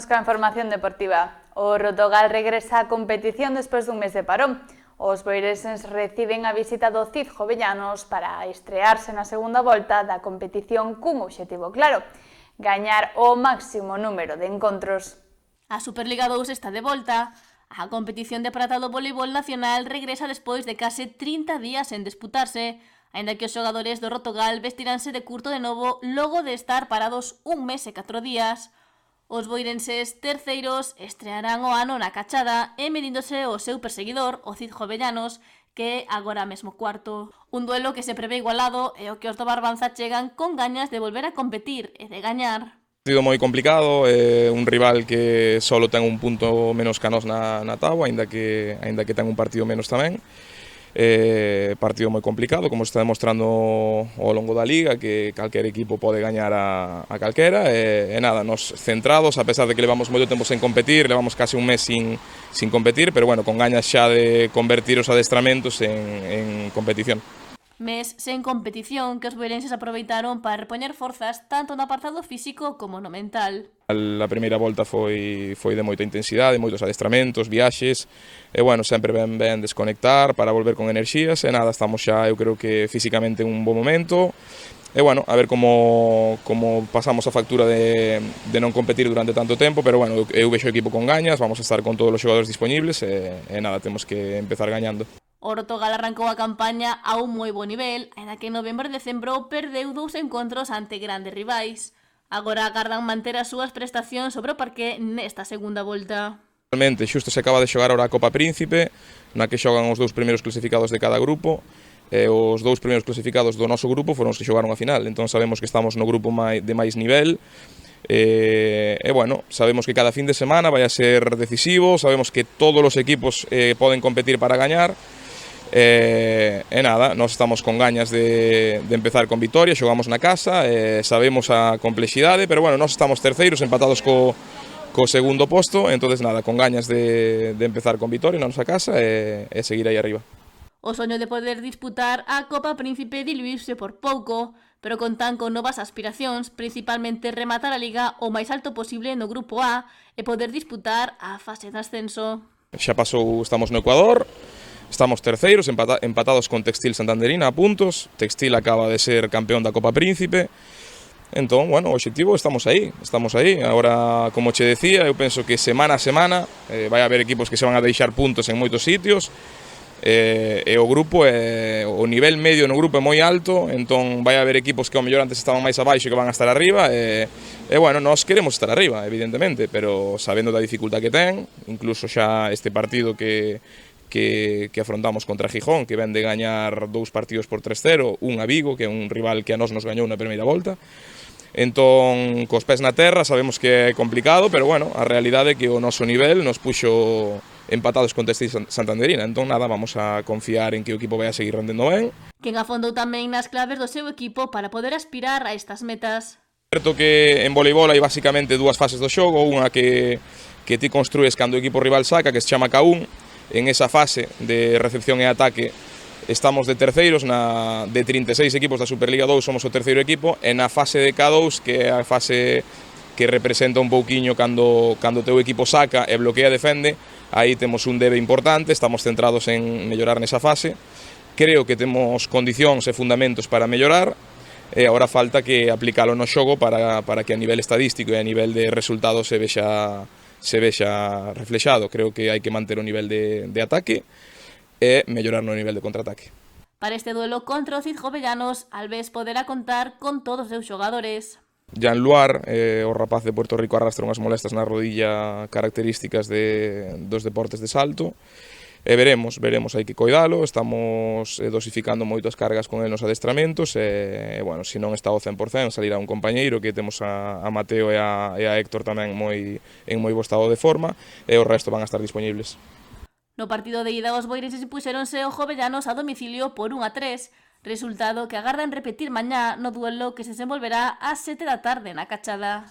Comezamos coa información deportiva. O Rotogal regresa á competición despois dun mes de parón. Os boirenses reciben a visita do CID Jovellanos para estrearse na segunda volta da competición cun obxectivo claro: gañar o máximo número de encontros. A Superliga 2 está de volta. A competición de prata do voleibol nacional regresa despois de case 30 días en disputarse, aínda que os xogadores do Rotogal vestiránse de curto de novo logo de estar parados un mes e 4 días. Os boirenses terceiros estrearán o ano na Cachada e medíndose o seu perseguidor, o CID Jovellanos, que é agora mesmo cuarto. Un duelo que se prevé igualado e o que os do Barbanza chegan con gañas de volver a competir e de gañar. Partido moi complicado, un rival que solo ten un punto menos que nós na táboa, aínda que ten un partido menos tamén. Partido moi complicado, como está demostrando ao longo da Liga, que calquer equipo pode gañar a calquera, e nada, nos centrados, a pesar de que levamos moito tempo sen competir, levamos case un mes sin competir, pero bueno, con gañas xa de convertir os adestramentos en competición. Mes sen competición que os boirenses aproveitaron para repoñer forzas tanto no apartado físico como no mental. A primeira volta foi de moita intensidade, moitos adestramentos, viaxes, e bueno, sempre ben desconectar para volver con enerxías, e nada, estamos xa, eu creo que físicamente en un bo momento, e bueno, a ver como pasamos a factura de non competir durante tanto tempo, pero bueno, eu vexo o equipo con gañas, vamos a estar con todos os xogadores disponibles, e nada, temos que empezar gañando. O Rotogal arrancou a campaña a un moi bo nivel, aínda que en novembro e decembro perdeu 2 encontros ante grandes rivais. Agora agardan manter as súas prestacións sobre o parqué nesta segunda volta. Realmente, xusto se acaba de xogar ahora a Copa Príncipe, na que xogan os 2 primeiros clasificados de cada grupo, e os 2 primeiros clasificados do noso grupo foron os que xogaron a final, entón sabemos que estamos no grupo de máis nivel, e bueno, sabemos que cada fin de semana vai a ser decisivo, sabemos que todos os equipos poden competir para gañar, e nada, nós estamos con gañas de empezar con vitoria, xogamos na casa, sabemos a complexidade, pero bueno, nós estamos terceiros empatados co segundo posto, entonces nada, con gañas de empezar con vitoria na nosa casa e seguir aí arriba. O soño de poder disputar a Copa Príncipe diluirse por pouco, pero contan con novas aspiracións, principalmente rematar a Liga o máis alto posible no Grupo A e poder disputar a fase de ascenso. Xa pasou, estamos no Ecuador, estamos terceiros, empatados con Textil Santanderina a puntos. Textil acaba de ser campeón da Copa Príncipe. Entón, bueno, o obxectivo estamos aí. Agora, como che decía, eu penso que semana a semana vai haber equipos que se van a deixar puntos en moitos sitios. E o grupo, o nivel medio no grupo é moi alto, entón vai haber equipos que ao mellor antes estaban máis abaixo e que van a estar arriba, e bueno, nós queremos estar arriba, evidentemente, pero sabendo da dificultade que ten, incluso xa este partido que afrontamos contra Gijón, que ven de gañar 2 partidos por 3-0, un a Vigo, que é un rival que a nós nos gañou na primeira volta. Entón, cos pés na terra, sabemos que é complicado, pero bueno, a realidade é que o noso nivel nos puxo empatados con Textil Santanderina, entón nada, vamos a confiar en que o equipo vai a seguir rendendo ben. Quen afondou tamén nas claves do seu equipo para poder aspirar a estas metas. Certo que en voleibol hai basicamente 2 fases do xogo, unha que ti construes cando o equipo rival saca, que se chama K1. En esa fase de recepción e ataque estamos de terceiros, de 36 equipos da Superliga 2 somos o terceiro equipo, e na fase de K2, que é a fase que representa un pouquiño cando o teu equipo saca e bloquea e defende, aí temos un debe importante, estamos centrados en mellorar nesa fase. Creo que temos condicións e fundamentos para mellorar, e agora falta que aplicalo no xogo para que a nivel estadístico e a nivel de resultados se vexa reflexado. Creo que hai que manter o nivel de ataque e mellorar no nivel de contraataque. Para este duelo contra o CID Jovellanos, Alves poderá contar con todos os seus xogadores. Jan Luar, o rapaz de Puerto Rico, arrastra unhas molestias na rodilla características dos deportes de salto, e veremos, hai que coidalo, estamos dosificando moitas cargas con el nos adestramentos, e bueno, se non está ao 100%, salirá un compañeiro, que temos a Mateo e a Héctor tamén en moi bo estado de forma, e o resto van a estar disponibles. No partido de ida, os boirenses impuxéronse o Jovellanos a domicilio por 1-3, resultado que agardan repetir mañá no duelo que se desenvolverá ás 7 da tarde na Cachada.